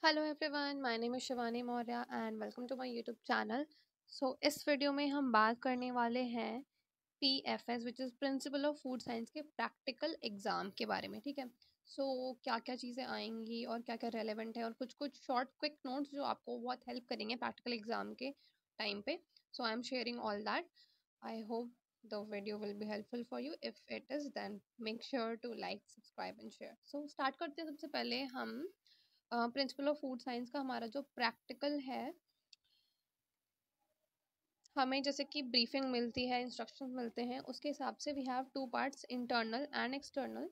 Hello everyone, my name is Shivani Maurya and welcome to my YouTube channel. इस video में हम बात करने वाले हैं PFS which is principle of food science के प्रैक्टिकल एग्ज़ाम के बारे में। ठीक है, क्या क्या चीज़ें आएंगी और क्या क्या रेलेवेंट है और कुछ कुछ शॉर्ट क्विक नोट्स जो आपको बहुत हेल्प करेंगे प्रैक्टिकल एग्ज़ाम के टाइम पे। I am sharing all that. I hope the video will be helpful for you. If it is then make sure to like, subscribe and share. Start करते हैं। सबसे पहले हम प्रिंसिपल ऑफ फूड साइंस का हमारा जो practical है, हमें जैसे कि ब्रीफिंग मिलती है, इंस्ट्रक्शंस मिलते हैं, उसके हिसाब से we have two parts, internal and external.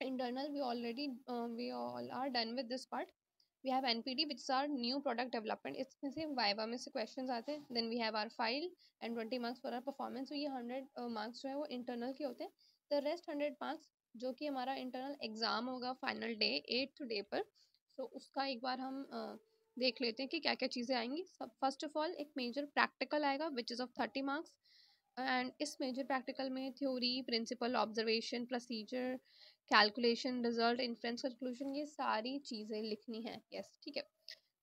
Internal we all are done with this part. We have NPD which is our new product development, इसमें से वाइवा में से क्वेश्चंस आते हैं. Then we have our file and 20 marks for our performance. तो ये 100 marks जो है वो इंटरनल के होते हैं. The rest 100 मार्क्स जो कि हमारा इंटरनल एग्जाम होगा फाइनल डे 8th डे पर. उसका एक बार हम देख लेते हैं कि क्या क्या चीज़ें आएंगी. फर्स्ट ऑफ ऑल एक मेजर प्रैक्टिकल आएगा which is of 30 marks. And इस मेजर प्रैक्टिकल में theory, principle, observation, procedure, calculation, result, inference, conclusion, yes सारी चीज़ें लिखनी है. यस, ठीक है.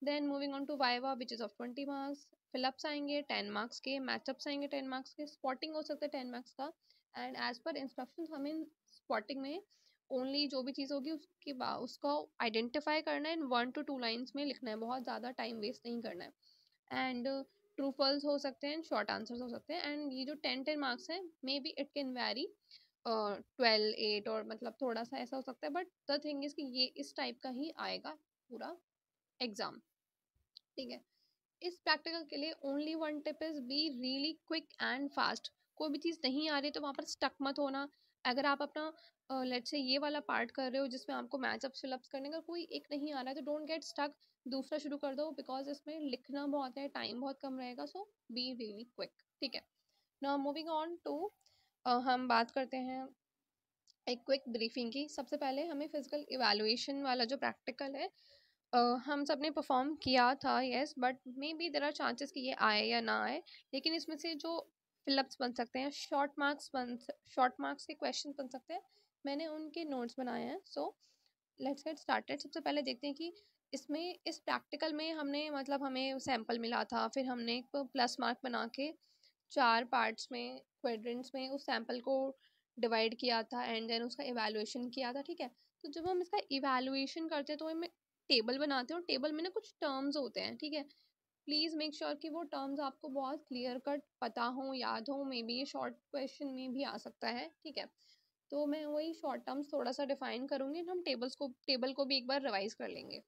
Then moving on to viva which is of 20 marks. Fill ups आएंगे 10 मार्क्स के, मैचअप्स आएंगे 10 मार्क्स के, स्पॉटिंग हो सकता है 10 मार्क्स का. एंड एज पर इंस्ट्रक्शन हमें स्पॉटिंग में ओनली जो भी चीज़ होगी उसके बाद उसको आइडेंटिफाई करना है, इन 1 to 2 लाइन्स में लिखना है, बहुत ज़्यादा टाइम वेस्ट नहीं करना है. एंड ट्रू फॉल्स हो सकते हैं, शॉर्ट आंसर्स हो सकते हैं. एंड ये जो 10 मार्क्स हैं, may be it can very 12, 8 और मतलब थोड़ा सा ऐसा हो सकता है. बट द थिंग इज कि ये इस टाइप का ही आएगा पूरा एग्जाम. ठीक है. इस प्रैक्टिकल के लिए only one tip is be really quick and fast. कोई भी चीज़ नहीं आ रही तो वहाँ पर स्टक मत होना. अगर आप अपना लेट्स से ये वाला पार्ट कर रहे हो जिसमें आपको मैचअप फिलअप्स करने का कोई एक नहीं आ रहा है, तो डोंट गेट स्टक, दूसरा शुरू कर दो, बिकॉज इसमें लिखना बहुत है, टाइम बहुत कम रहेगा. Be really quick. ठीक है. नाउ मूविंग ऑन टू, हम बात करते हैं एक क्विक ब्रीफिंग की. सबसे पहले हमें फिजिकल इवैल्यूएशन वाला जो प्रैक्टिकल है, हम सब ने परफॉर्म किया था. Yes, but maybe there are chances कि ये आए या ना आए. लेकिन इसमें से जो फिलअप्स बन सकते हैं, शॉर्ट मार्क्स के क्वेश्चन बन सकते हैं, मैंने उनके नोट्स बनाए हैं. Let's get started. सबसे पहले देखते हैं कि इसमें इस प्रैक्टिकल में हमने मतलब हमें सैम्पल मिला था, फिर हमने एक प्लस मार्क बना के 4 पार्ट्स में, क्वाड्रेंट्स में उस सैम्पल को डिवाइड किया था एंड देन उसका इवैल्यूएशन किया था. ठीक है. तो जब हम इसका इवैल्यूएशन करते हैं तो हमें टेबल बनाते हैं, और टेबल में ना कुछ टर्म्स होते हैं. ठीक है. प्लीज़ मेक श्योर कि वो टर्म्स आपको बहुत क्लियर कट पता हो, याद हो. मे बी ये शॉर्ट क्वेश्चन में भी आ सकता है. ठीक है. तो मैं वही शॉर्ट टर्म्स थोड़ा सा डिफाइन करूँगी, हम टेबल को भी एक बार रिवाइज कर लेंगे.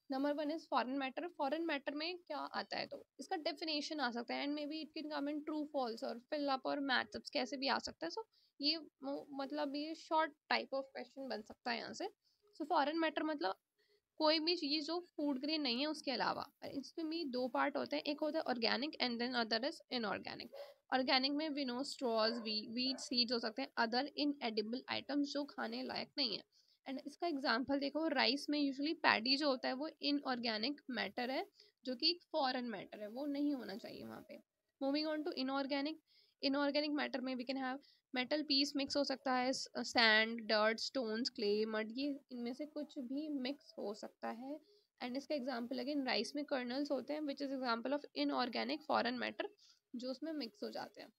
Number 1 is foreign matter. Foreign matter में क्या आता है, तो इसका डेफिनेशन आ सकता है, and maybe it can come in true false और फिल अप और मैचअप्स कैसे भी आ सकता है. ये मतलब ये शॉर्ट टाइप ऑफ क्वेश्चन बन सकता है यहाँ से. फॉरेन मैटर मतलब कोई भी चीज़ जो फूड ग्रेन नहीं है उसके अलावा. इसमें भी दो पार्ट होते हैं, एक होता है organic and then other is inorganic. Organic में विनो, स्ट्रॉज, वीट सीड्स हो सकते हैं, अदर इन एडिबल आइटम्स जो खाने लायक नहीं है. एंड इसका एग्जांपल देखो, राइस में यूजुअली पैडी जो होता है वो इनऑर्गेनिक मैटर है, जो कि फॉरेन मैटर है, वो नहीं होना चाहिए वहाँ पे. Moving on to inorganic. Inorganic matter में we can have metal piece mix हो सकता है, sand, dirt, stones, clay, mud, ये इनमें से कुछ भी मिक्स हो सकता है. एंड इसका एग्जांपल अगेन राइस में कर्नल्स होते हैं which is example of inorganic foreign matter जो उसमें मिक्स हो जाते हैं.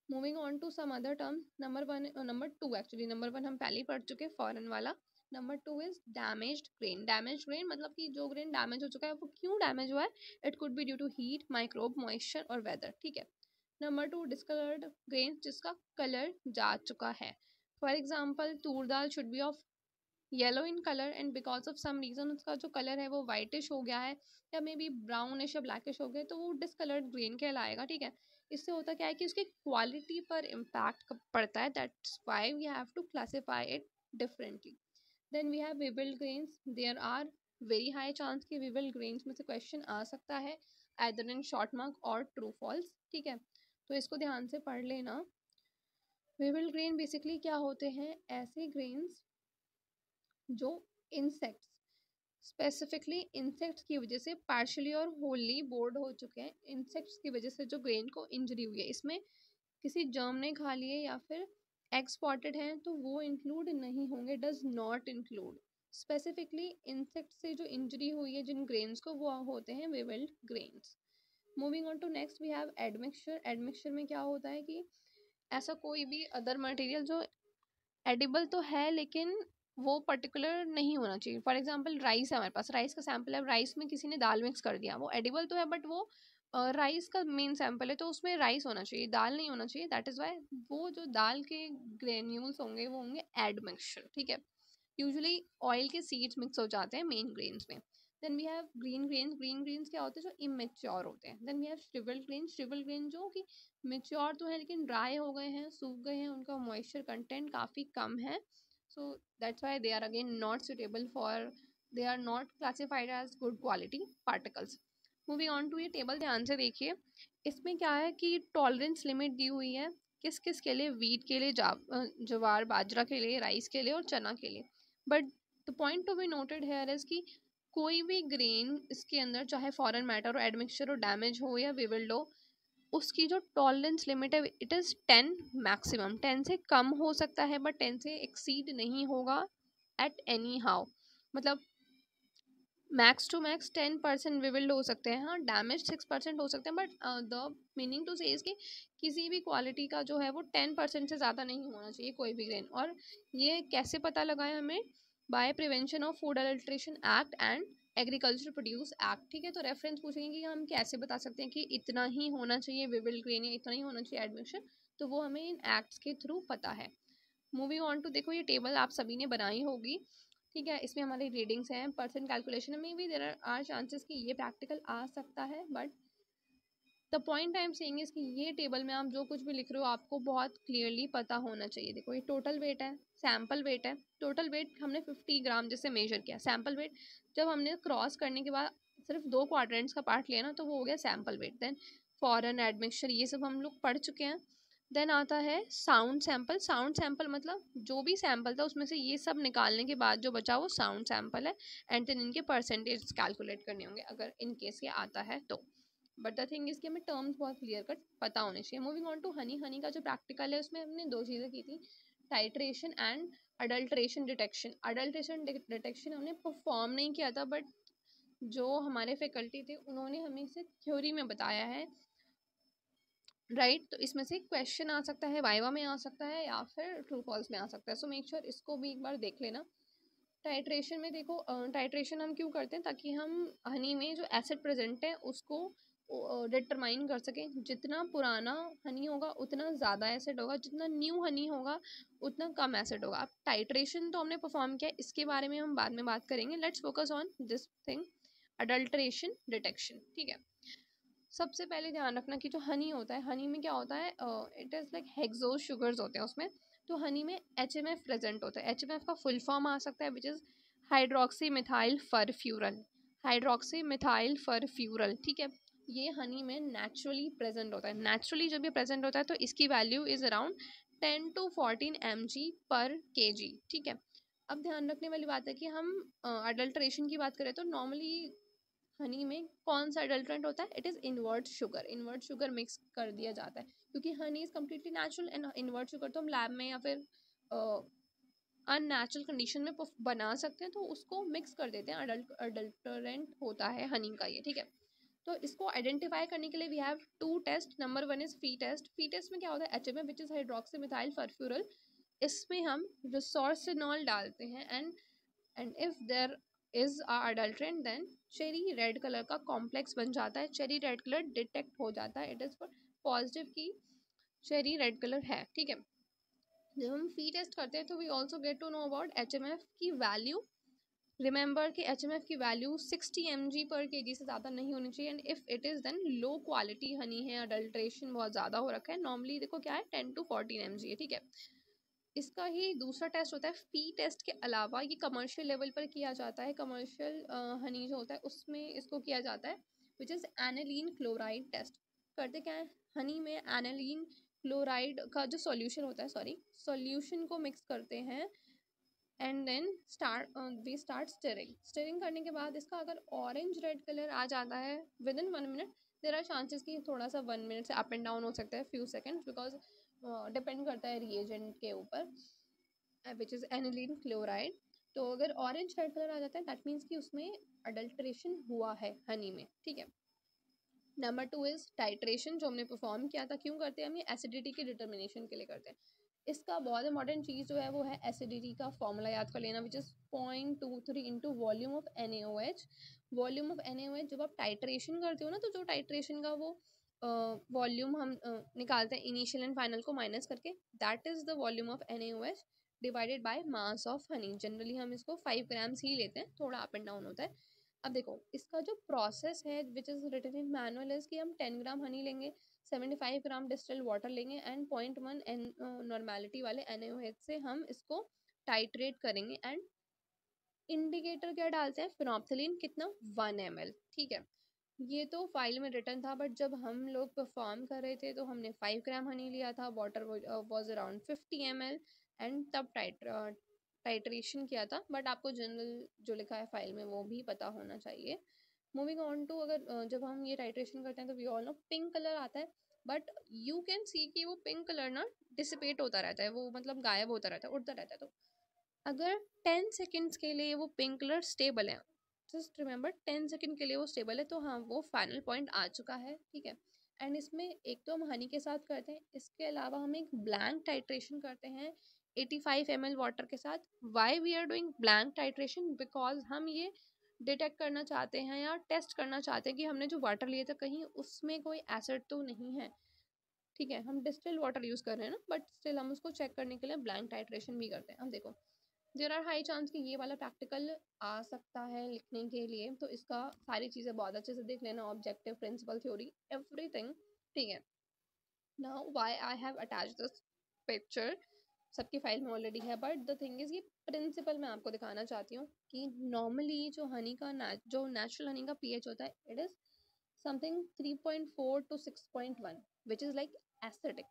Moving on to some other term. Number two, actually number 1 हम पहले ही पढ़ चुके हैं, फॉरेन वाला. Number 2 is damaged grain. Damaged grain मतलब कि जो ग्रेन डैमेज हो चुका है, वो क्यों डैमेज हुआ है, it could be due to heat, microbe, moisture और वेदर. ठीक है. नंबर 2 डिस्कलर्ड ग्रेन, जिसका कलर जा चुका है. For example toor dal should be of yellow in colour and because of some reason उसका जो कलर है वो वाइटिश हो गया है, या मे बी ब्राउनिश या ब्लैकिश हो गया, तो वो डिसकलर्ड ग्रीन कहलाएगा. ठीक है. इससे होता क्या है कि उसकी क्वालिटी पर इम्पैक्ट पड़ता है, that's why we have to classify it differently. Then we have weevilled grains. There are very high chance कि विबल्ड ग्रेन्स में से क्वेश्चन आ सकता है, आइदर इन शॉर्ट मार्क और ट्रू फॉल्स. ठीक है. तो इसको ध्यान से पढ़ लेना. विबल्ड ग्रेन बेसिकली क्या होते हैं, ऐसे ग्रेन्स जो इंसेक्ट्स, स्पेसिफिकली इंसेक्ट्स की वजह से पार्शली और होली बोर्ड हो चुके हैं. इंसेक्ट्स की वजह से जो ग्रेन को इंजरी हुई है, इसमें किसी जर्म ने खा लिए या फिर एक्सपोर्टेड हैं, तो वो इंक्लूड नहीं होंगे, does not include. Specifically insect से जो इंजरी हुई है जिन ग्रेन्स को, वो होते हैं weevilled grains. Moving on to next we have admixture. Admixture में क्या होता है कि ऐसा कोई भी अदर मटेरियल जो एडिबल तो है लेकिन वो पर्टिकुलर नहीं होना चाहिए। फॉर एग्जांपल राइस है हमारे पास, राइस का सैंपल है, राइस में किसी ने दाल मिक्स कर दिया, वो एडिबल तो है बट वो राइस का मेन सैंपल है, तो उसमें राइस होना चाहिए, दाल नहीं होना चाहिए। दैट इज वाई वो जो दाल के ग्रेन्यूल्स होंगे वो होंगे एडमिक्सचर, ठीक है। यूजुअली ऑयल के सीड्स मिक्स हो जाते हैं मेन ग्रेन्स में। Then we have green grains. Green grains क्या होते हैं? जो इमेच्योर होते हैं। Then we have shrivelled grain. Shrivelled grain जो कि मेच्योर तो है लेकिन ड्राई हो गए हैं, सूख गए हैं, उनका मॉइस्चर कंटेंट काफ़ी कम है, so that's why they are again not suitable for, they are not classified as good quality particles. Moving on to ये टेबल, ध्यान से देखिए। इसमें क्या है कि टॉलरेंस लिमिट दी हुई है किस किस के लिए? वीट के लिए, ज्वार बाजरा के लिए, राइस के लिए और चना के लिए। But the point to be noted here is कि कोई भी ग्रेन इसके अंदर, चाहे फॉरेन मैटर हो, एडमिक्सचर हो, डैमेज हो या विविल्ड हो, उसकी जो टॉलरेंस लिमिट है इट इज़ 10 मैक्सिमम। 10 से कम हो सकता है बट 10 से एक्सीड नहीं होगा एट एनी हाउ। मतलब मैक्स टू मैक्स 10% विविल्ड हो सकते हैं, हाँ डैमेज 6% हो सकते हैं, बट द मीनिंग टू से इसकी किसी भी क्वालिटी का जो है वो 10% से ज़्यादा नहीं होना चाहिए कोई भी ग्रेन। और ये कैसे पता लगाए हमें? By prevention of food adulteration act and agriculture produce act, ठीक है। तो रेफरेंस पूछेंगे कि हम कैसे बता सकते हैं कि इतना ही होना चाहिए विविल्ड ग्रेन या इतना ही होना चाहिए एडमिक्सचर, तो वो हमें इन एक्ट्स के थ्रू पता है। मूविंग ऑन टू, देखो ये टेबल आप सभी ने बनाई होगी, ठीक है। इसमें हमारी रीडिंग्स हैं, परसेंट कैलकुलेशन में भी देयर आर चांसेस कि ये प्रैक्टिकल आ सकता है, but the point I am saying is कि ये टेबल में आप जो कुछ भी लिख रहे हो आपको बहुत क्लियरली पता होना चाहिए। देखो ये टोटल वेट है, सैम्पल वेट है। टोटल वेट हमने 50 ग्राम जैसे मेजर किया। सैम्पल वेट जब हमने क्रॉस करने के बाद सिर्फ 2 क्वाड्रेंट्स का पार्ट लिया ना, तो वो हो गया sample weight. Then foreign admixture ये सब हम लोग पढ़ चुके हैं। देन आता है साउंड सैंपल। साउंड सैंपल मतलब जो भी सैंपल था उसमें से ये सब निकालने के बाद जो बचा वो साउंड सैंपल है। एंड देन इनके परसेंटेज कैलकुलेट करने होंगे अगर इन केस ये आता है तो। बट द थिंग इज कि हमें टर्म्स बहुत क्लियर कट पता होने चाहिए। Moving on to honey. Honey का जो प्रैक्टिकल है उसमें हमने 2 चीज़ें की थी, titration and adulteration detection. Adulteration detection हमने परफॉर्म नहीं किया था, बट जो हमारे फैकल्टी थे उन्होंने हमें इसे थ्योरी में बताया है, राइट। तो इसमें से क्वेश्चन आ सकता है, वाइवा में आ सकता है या फिर ट्रू फॉल्स में आ सकता है, सो मेक श्योर इसको भी एक बार देख लेना। टाइट्रेशन में देखो, टाइट्रेशन हम क्यों करते हैं? ताकि हम हनी में जो एसिड प्रेजेंट है उसको डिटरमाइन कर सकें। जितना पुराना हनी होगा उतना ज़्यादा एसिड होगा, जितना न्यू हनी होगा उतना कम एसिड होगा। अब टाइट्रेशन तो हमने परफॉर्म किया, इसके बारे में हम बाद में बात करेंगे। Let's focus on this thing, adulteration detection, ठीक है। सबसे पहले ध्यान रखना कि जो हनी होता है, हनी में क्या होता है, it is like hexose sugars होते हैं उसमें। तो हनी में HMF प्रेजेंट होता है। HMF का फुल फॉर्म आ सकता है which is hydroxy methyl फरफ्यूरल। Hydroxy methyl फरफ्यूरल, ठीक है। ये हनी में नेचुरली प्रेजेंट होता है। नेचुरली जब ये प्रेजेंट होता है तो इसकी value is around 10 to 14 mg पर kg, ठीक है। अब ध्यान रखने वाली बात है कि हम अडल्ट्रेशन की बात करें तो नॉर्मली हनी में कौन सा अडल्ट्रेंट होता है? It is invert sugar. Invert sugar mix कर दिया जाता है क्योंकि Honey is completely natural and invert sugar तो हम लैब में या फिर अननेचुरल कंडीशन में बना सकते हैं, तो उसको मिक्स कर देते हैं। अडल्टरेंट होता है हनी का ये, ठीक है। तो इसको आइडेंटिफाई करने के लिए we have 2 test. Number 1 is Fiehe test. Fiehe test में क्या होता है? HMF which is hydroxy methyl furfural. इसमें हम रिसोर्सिनॉल डालते हैं and if there is a adulterant then cherry red colour का कॉम्प्लेक्स बन जाता है। चेरी रेड कलर डिटेक्ट हो जाता है, इट इज़ फॉर पॉजिटिव की चेरी रेड कलर है, ठीक है। जब हम फी टेस्ट करते हैं तो we also get to know about HMF की वैल्यू। रिमेंबर कि HMF की वैल्यू 60 mg पर kg से ज़्यादा नहीं होनी चाहिए, and if it is then low quality honey है, अडल्ट्रेशन बहुत ज़्यादा हो रखा है। नॉर्मली देखो क्या है, 10 to 14 mg है, ठीक है। इसका ही दूसरा टेस्ट होता है फी टेस्ट के अलावा, ये कमर्शियल लेवल पर किया जाता है। कमर्शियल हनी जो होता है उसमें इसको किया जाता है which is aniline chloride test. करते क्या है, हनी में एनिलीन क्लोराइड का जो सॉल्यूशन होता है, सॉल्यूशन को मिक्स करते हैं and then we start stirring. Stirring करने के बाद इसका अगर ऑरेंज रेड कलर आ जाता है within 1 minute, there are chances कि थोड़ा सा 1 मिनट से अप एंड डाउन हो सकता है, फ्यू सेकेंड्स, बिकॉज डिपेंड करता है रिएजेंट के ऊपर, विच इज़ एनिलीन क्लोराइड। तो अगर ऑरेंज रेड कलर आ जाता है दैट मीन्स कि उसमें अडल्ट्रेशन हुआ है हनी में, ठीक है। नंबर 2 इज टाइट्रेशन, जो हमने परफॉर्म किया था। क्यों करते हैं हम ये? एसिडिटी के डिटर्मिनेशन के लिए करते हैं। इसका बहुत इंपॉर्टेंट चीज़ जो है वो है एसिडिटी का फॉर्मूला याद कर लेना, which is 0.23 into volume of NaOH। Volume of NaOH जब आप टाइट्रेशन करते हो ना, तो जो टाइट्रेशन का वो वॉल्यूम हम निकालते हैं इनिशियल एंड फाइनल को माइनस करके, that is the volume of NaOH divided by mass of honey. Generally हम इसको 5 ग्राम्स ही लेते हैं, थोड़ा अप एंड डाउन होता है। अब देखो इसका जो प्रोसेस है which is written in manual is कि हम 10 ग्राम हनी लेंगे, 75 ग्राम डिस्टिल्ड वाटर लेंगे एंड 0.1 नॉर्मेलिटी वाले NaOH से हम इसको टाइट्रेट करेंगे। एंड इंडिकेटर क्या डालते हैं? फिनोप्थिलीन, कितना? 1 ml, ठीक है। ये तो फाइल में रिटर्न था, बट जब हम लोग परफॉर्म कर रहे थे तो हमने 5 ग्राम हनी लिया था, water was around 50 ml and तब टाइट्रेशन किया था। बट आपको जनरल जो लिखा है फाइल में वो भी पता होना चाहिए। मूविंग ऑन टू, अगर जब हम ये टाइट्रेशन करते हैं तो we all know pink colour आता है, बट यू कैन सी कि वो पिंक कलर ना डिसिपेट होता रहता है, वो मतलब गायब होता रहता है, उड़ता रहता है। तो अगर 10 सेकेंड्स के लिए वो पिंक कलर स्टेबल है, जस्ट रिमेंबर 10 सेकेंड के लिए वो स्टेबल है, तो हाँ वो फाइनल पॉइंट आ चुका है, ठीक है। एंड इसमें एक तो हम हनी के साथ करते हैं, इसके अलावा हम एक ब्लैंक टाइट्रेशन करते हैं 85 ml वाटर के साथ। Why we are doing blank titration? Because हम ये डिटेक्ट करना चाहते हैं या टेस्ट करना चाहते हैं कि हमने जो वाटर लिए थे कहीं उसमें कोई एसिड तो नहीं है, ठीक है। हम डिस्टिल्ड वाटर यूज कर रहे हैं ना, बट स्टिल हम उसको चेक करने के लिए ब्लैंक टाइट्रेशन भी करते हैं। अब देखो देर आर हाई चांस कि ये वाला प्रैक्टिकल आ सकता है लिखने के लिए, तो इसका सारी चीज़ें बहुत अच्छे से देख लेना, ऑब्जेक्टिव, प्रिंसिपल, थ्योरी, एवरीथिंग, ठीक है। Now why I have attached this picture, सबकी फाइल में ऑलरेडी है, बट द थिंग इज ये प्रिंसिपल मैं आपको दिखाना चाहती हूँ कि नॉर्मली जो हनी का जो नेचुरल हनी का pH होता है, it is something 3.4 to 6.1 which is like acidic.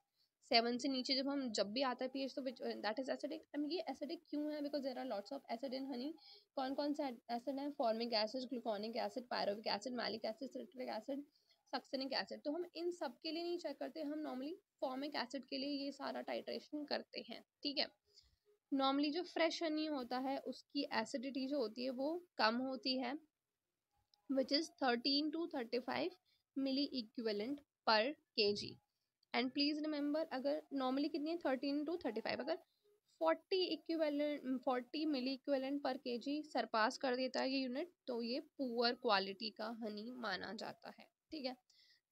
7 से नीचे जब भी आता है pH तो दैट इज एसिडिक। एंड ये एसिडिक क्यों है? Because there are lots of acid in honey. कौन कौन से एसिड है? Formic acid, glucónic acid, pyruvic acid, malic acid, citric acid, succinic acid. तो हम इन सब के लिए नहीं चेक करते, हम नॉर्मली फॉर्मिक एसिड के लिए ये सारा टाइट्रेशन करते हैं, ठीक है। नॉर्मली जो फ्रेश हनी होता है उसकी एसिडिटी जो होती है वो कम होती है, which is 13 to 35 milli equivalent per kg। And please remember, अगर नॉर्मली कितनी है? 13 to 35, अगर 40 मिली इक्विवेलेंट पर केजी सरपास कर देता है ये यूनिट, तो ये पुअर क्वालिटी का हनी माना जाता है, ठीक है।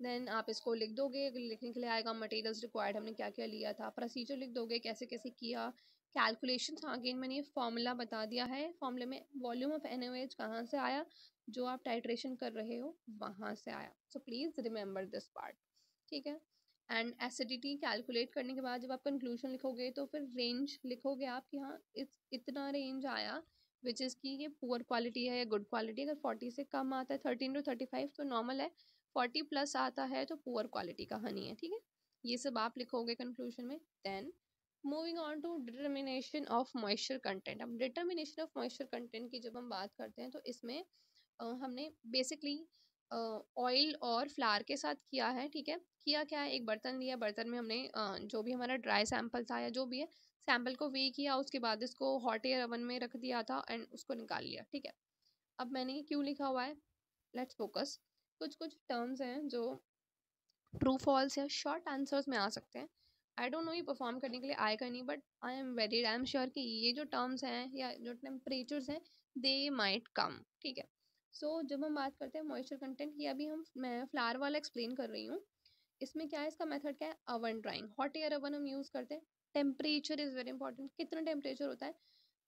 देन आप इसको लिख दोगे, लिखने के लिए आएगा मटेरियल्स रिक्वायर्ड, हमने क्या क्या लिया था, प्रोसीजर लिख दोगे कैसे कैसे किया, कैलकुलेशन, अगेन मैंने ये फॉर्मूला बता दिया है। फॉर्मूले में वॉल्यूम ऑफ NaOH कहाँ से आया? जो आप टाइट्रेशन कर रहे हो वहाँ से आया। So please remember this part, ठीक है। एंड एसिडिटी कैलकुलेट करने के बाद जब आप कंक्लूजन लिखोगे तो फिर रेंज लिखोगे आप कि हाँ इतना रेंज आया, विच इज़ कि ये पुअर क्वालिटी है या गुड क्वालिटी। अगर 40 से कम आता है, 13 to 35, तो नॉर्मल है, 40 प्लस आता है तो पुअर क्वालिटी का हनी है, ठीक है। ये सब आप लिखोगे कंक्लूजन में। Then moving on to determination of moisture content. अब डिटर्मिनेशन ऑफ मॉइस्चर कंटेंट की जब हम बात करते हैं तो इसमें हमने बेसिकली ऑयल और फ्लावर के साथ किया है, ठीक है। किया क्या है? एक बर्तन लिया, बर्तन में हमने जो भी हमारा ड्राई सैंपल था या जो भी है, सैंपल को वे किया, उसके बाद इसको हॉट एयर ओवन में रख दिया था एंड उसको निकाल लिया, ठीक है। अब मैंने ये क्यों लिखा हुआ है? Let's focus. कुछ कुछ टर्म्स हैं जो ट्रू फॉल्स या शॉर्ट आंसर्स में आ सकते हैं। आई डोंट नो ये परफॉर्म करने के लिए आएगा नहीं, बट आई एम श्योर कि ये जो टर्म्स हैं या जो टेम्परेचर्स हैं दे माइट कम, ठीक है। सो जब हम बात करते हैं मॉइस्चर कंटेंट की, अभी मैं फ्लावर वाला एक्सप्लेन कर रही हूँ। इसमें क्या है? इसका मेथड क्या है? Oven drying, hot air oven हम यूज़ करते हैं। Temperature is very important. कितना टेम्परेचर होता है?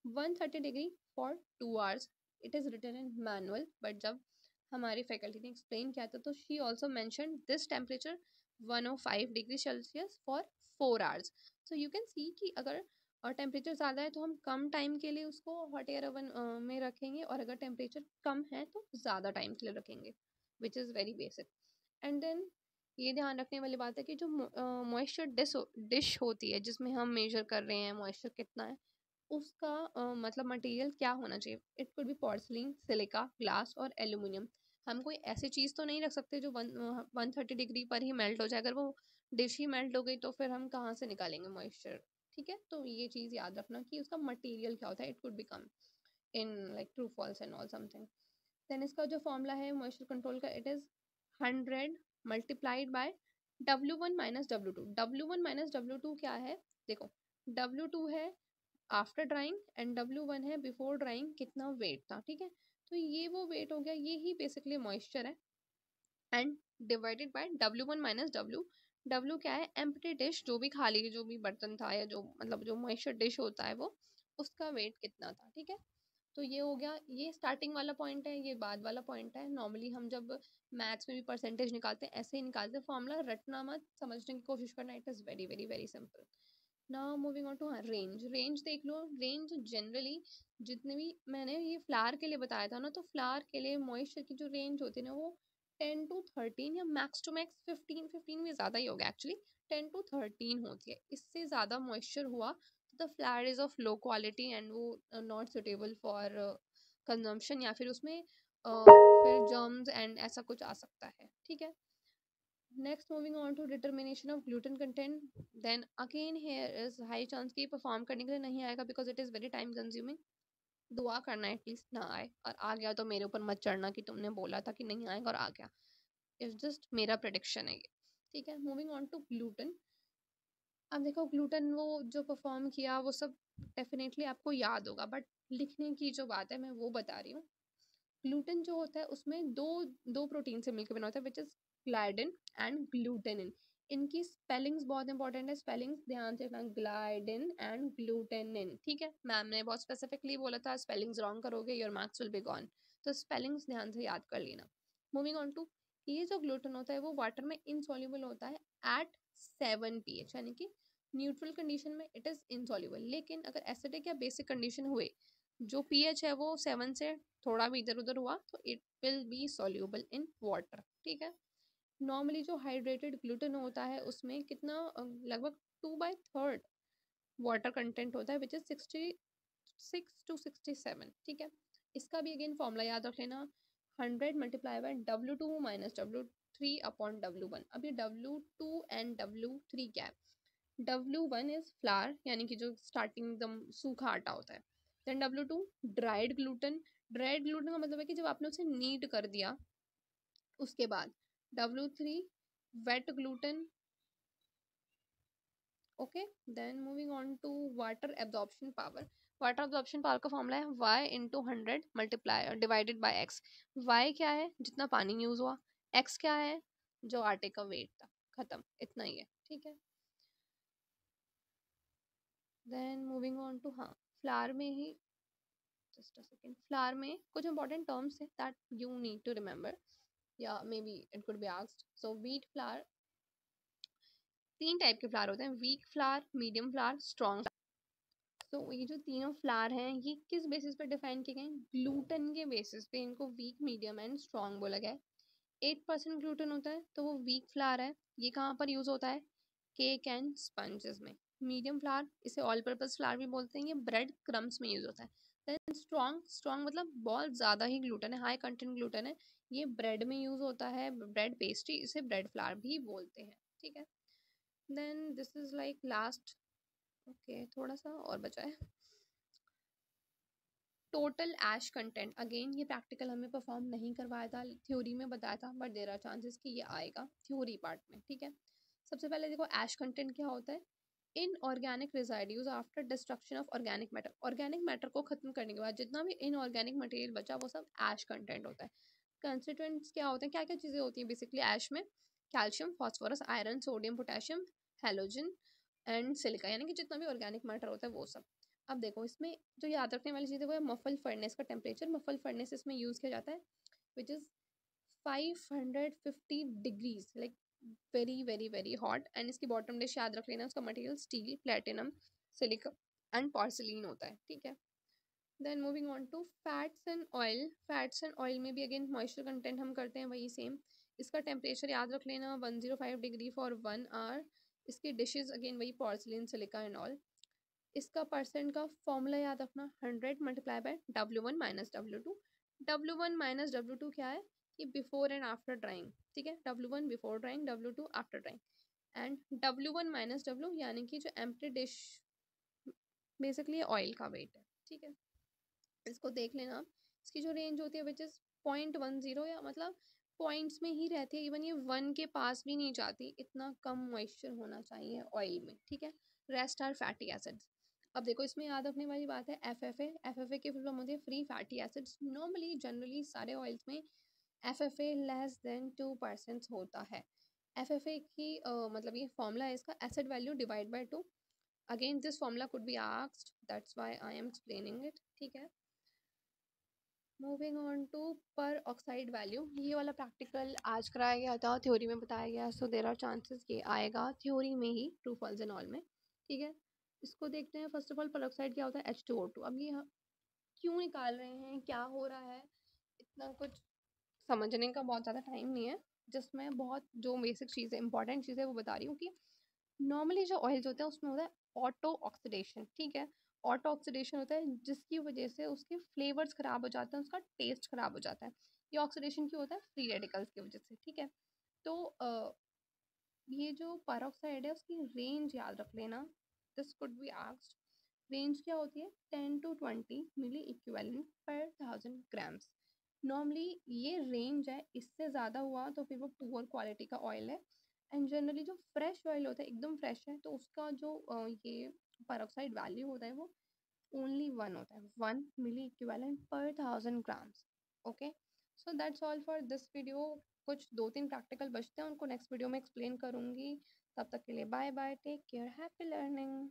130 degree for 2 hours. It is written in manual, but जब हमारी फैकल्टी ने एक्सप्लेन किया था तो she also mention this temperature 105 degree Celsius for 4 hours. So you can see कि अगर टेम्परेचर ज़्यादा है तो हम कम टाइम के लिए उसको हॉट एयर ओवन में रखेंगे, और अगर टेम्परेचर कम है तो ज़्यादा टाइम के लिए रखेंगे, which is very basic. And then ये ध्यान रखने वाली बात है कि जो मॉइस्चर डिश होती है जिसमें हम मेजर कर रहे हैं मॉइस्चर कितना है, उसका मतलब मटेरियल क्या होना चाहिए। It could B porcelain, silica, glass और एल्यूमिनियम। हम कोई ऐसी चीज़ तो नहीं रख सकते जो 130 डिग्री पर ही मेल्ट हो जाए। अगर वो डिश ही मेल्ट हो गई तो फिर हम कहाँ से निकालेंगे मॉइस्चर, ठीक है। तो ये चीज़ याद रखना कि उसका मटेरियल क्या होता है। It could become in like true false and all something. Then इसका जो फॉर्मूला है मॉइस्चर कंट्रोल का, it is 100 multiplied by W1 minus W2। W1 minus W2 क्या है, देखो W2 है आफ्टर ड्राइंग एंड W1 है बिफोर ड्राइंग कितना वेट था, ठीक है। तो ये वो वेट हो गया, ये ही बेसिकली मॉइस्चर है, and divided by W1 minus W क्या है, एम्प्टी डिश, जो भी खाली जो भी बर्तन था या जो मतलब जो मॉइस्चर डिश होता है वो, उसका वेट कितना था, ठीक है। तो ये हो गया, ये स्टार्टिंग वाला पॉइंट है, ये बाद वाला पॉइंट है। नॉर्मली हम जब मैथ्स में भी परसेंटेज निकालते हैं ऐसे ही निकालते हैं, फॉर्मूला रटना मत, समझने की कोशिश करना, it is very very very simple. Now moving on to range. Range देख लो, रेंज जनरली जितने भी मैंने ये फ्लावर के लिए बताया था ना, तो फ्लावर के लिए मॉइस्चर की जो रेंज होती है ना, वो 10 to 13 या मैक्स टू मैक्स 15 में ज़्यादा ही होगा एक्चुअली, 10 to 13 होती है। इससे ज़्यादा मॉइस्चर हुआ तो the flower is of low quality and वो नॉट सुटेबल फॉर कंजम्पशन, या फिर उसमें फिर जर्म्स एंड ऐसा कुछ आ सकता है, ठीक है। Next, moving on to determination of gluten content. Then again here is high chance कि perform करने के लिए नहीं आएगा because it is very time consuming. दुआ करना है एटलीस्ट ना आए, और आ गया तो मेरे ऊपर मत चढ़ना कि तुमने बोला था कि नहीं आएगा और आ गया। इट्स जस्ट मेरा प्रेडिक्शन है ये, ठीक है। Moving on to gluten. अब देखो ग्लूटेन वो जो परफॉर्म किया वो सब डेफिनेटली आपको याद होगा, बट लिखने की जो बात है मैं वो बता रही हूँ। ग्लूटेन जो होता है उसमें दो दो प्रोटीन से मिलकर बना होता है, विच इज ग्लाइडिन एंड ग्लूटेनिन। इनकी स्पेलिंग्स बहुत इंपॉर्टेंट है, स्पेलिंग्स ध्यान से रखना, ग्लाइडिन एंड ग्लूटेनिन, ठीक है। मैम ने बहुत स्पेसिफिकली बोला था स्पेलिंग्स रॉन्ग करोगे your marks will be gone, तो स्पेलिंग्स ध्यान से याद कर लेना। मूविंग ऑन टू, ये जो ग्लूटेन होता है वो वाटर में इनसॉल्युबल होता है एट 7 pH, यानी कि न्यूट्रल कंडीशन में इट इज इनसॉल्युबल, लेकिन अगर एसिडिक या बेसिक कंडीशन हुए, जो पीएच है वो 7 से थोड़ा भी इधर उधर हुआ तो it will be soluble in water, ठीक है। नॉर्मली जो हाइड्रेटेड ग्लूटेन होता है उसमें कितना लगभग 2/3 वाटर कंटेंट होता है, विच इज 66 to 67, ठीक है। इसका भी अगेन फॉर्मूला याद रख लेना, 100 multiply by W2 minus W3 upon W1। अब ये W2 एंड W3 क्या है, W1 इज फ्लावर, यानी कि जो स्टार्टिंग एकदम सूखा आटा होता है। Then W2 dried gluten. Dried gluten का मतलब है कि जब आपने उसे नीड कर दिया उसके बाद। W3 wet gluten, okay. Then moving on to water absorption power. Water absorption power का फॉर्मूला है y into 100 multiply divided by x. y क्या है, जितना पानी यूज हुआ, x क्या है, जो आटे का वेट था, खत्म, इतना ही है, ठीक है। देन मूविंग ऑन टू, हाँ फ्लावर में ही, just a second, फ्लावर में कुछ इंपॉर्टेंट टर्म्स है that you need to remember, या maybe it could be asked. So wheat flour, 3 type के फ्लावर होते हैं, weak flour, medium flour, strong. तो ये जो तीनों फ्लावर हैं ये किस बेसिस पे डिफाइन किए गए हैं, ग्लूटेन के बेसिस पे इनको वीक, मीडियम एंड स्ट्रॉन्ग बोला गया है। 8% ग्लूटेन होता है तो वो वीक फ्लावर है, ये कहाँ पर यूज होता है, केक एंड स्पंजेस में। मीडियम फ्लावर, इसे ऑल पर्पज फ्लावर भी बोलते हैं, ये ब्रेड क्रम्स में यूज होता है। देन स्ट्रॉन्ग, स्ट्रॉन्ग मतलब बहुत ज़्यादा ही ग्लूटेन है, हाई कंटेंट ग्लूटेन है, ये ब्रेड में यूज होता है, ब्रेड पेस्ट्री, इसे ब्रेड फ्लावर भी बोलते हैं, ठीक है। Then this is like last, okay थोड़ा सा और बचा है। टोटल ऐश कंटेंट, अगेन ये प्रैक्टिकल हमें परफॉर्म नहीं करवाया था, थ्योरी में बताया था, बट देयर आर चांसेस कि ये आएगा थ्योरी पार्ट में, ठीक है। सबसे पहले देखो ऐश कंटेंट क्या होता है, inorganic residues after destruction of organic matter. Organic matter को खत्म करने के बाद जितना भी इनऑर्गेनिक मटेरियल बचा वो सब ऐश कंटेंट होता है। कंस्टिट्यूएंट्स क्या होते हैं, क्या क्या चीज़ें होती हैं बेसिकली ऐश में, calcium, phosphorus, iron, sodium, potassium, halogen and silica, यानी कि जितना भी ऑर्गेनिक मैटर होता है वो सब। अब देखो इसमें जो याद रखने वाली चीज़ है वो है मफल फर्नेस का टेम्परेचर। मफल फर्नेस इसमें यूज़ किया जाता है which is 550 degrees, like very very very hot. And इसकी बॉटम डिश याद रख लेना, उसका material steel, platinum, silica and porcelain होता है, ठीक है। Then moving on to fats and oil. Fats and oil में भी अगेन मॉइस्चर कंटेंट हम करते हैं वही सेम। इसका टेम्परेचर याद रख लेना 105 डिग्री फॉर 1 आवर। इसकी डिशेज अगेन वही पॉर्सिलीन, सिलिका एंड ऑल। इसका परसेंट का फॉर्मूला याद रखना, 100 multiply by W1 minus W2। W1 minus W2 क्या है, कि बिफोर एंड आफ्टर ड्राइंग, ठीक है। W1 before drawing, W2 after drawing, and W1 minus W यानी कि जो एम्प्टी डिश बेसिकली ऑयल का वेट है, ठीक है। इसको देख लेना आप। इसकी जो रेंज होती है विच इज़ 0.10, या मतलब पॉइंट्स में ही रहती है, इवन ये 1 के पास भी नहीं जाती, इतना कम मॉइस्चर होना चाहिए ऑयल में, ठीक है। Rest are fatty acids. अब देखो इसमें याद रखने वाली बात है FFA। FFA की फुल फॉर्म होती है free fatty acids. Normally generally सारे ऑयल्स में FFA लेस देन 2% होता है। FFA की मतलब ये फॉर्मूला है इसका, acid value divide by 2। Again this formula could be asked, that's why I am explaining it, ठीक है। मूविंग ऑन टू पर ऑक्साइड वैल्यू, ये वाला प्रैक्टिकल आज कराया गया था, थ्योरी में बताया गया, सो देर आर चांसेस ये आएगा थ्योरी में ही, ट्रू फॉल्स एंड ऑल में, ठीक है। इसको देखते हैं। फर्स्ट ऑफ ऑल पर ऑक्साइड क्या होता है, H2O2। अब ये क्यों निकाल रहे हैं, क्या हो रहा है, इतना कुछ समझने का बहुत ज़्यादा टाइम नहीं है। जस्ट मैं बहुत जो बेसिक चीज़ें, इंपॉर्टेंट चीज़ें वो बता रही हूँ कि नॉर्मली जो ऑयल्स होते हैं उसमें होता है ऑटो ऑक्सीडेशन, ठीक है। ऑटो ऑक्सीडेशन होता है जिसकी वजह से उसके फ्लेवर्स खराब हो जाते हैं, उसका टेस्ट खराब हो जाता है। ये ऑक्सीडेशन क्यों होता है, फ्री रेडिकल्स की वजह से, ठीक है। तो ये जो पेरोक्साइड है उसकी रेंज याद रख लेना, this could be asked. Range क्या होती है, 10 to 20 मिली इक्विवेलेंट पर 1000 ग्राम्स। नॉर्मली ये रेंज है, इससे ज़्यादा हुआ तो फिर वो पुअर क्वालिटी का ऑयल है। एंड जनरली जो फ्रेश ऑयल होता है, एकदम फ्रेश है, तो उसका जो ये पेरोक्साइड वैल्यू होता है वो ओनली 1 होता है, 1 मिली इक्विवेलेंट पर 1000 grams. Okay, so that's all for this video. कुछ 2-3 प्रैक्टिकल बचते हैं, उनको नेक्स्ट वीडियो में एक्सप्लेन करूँगी। तब तक के लिए bye bye, take care, happy learning.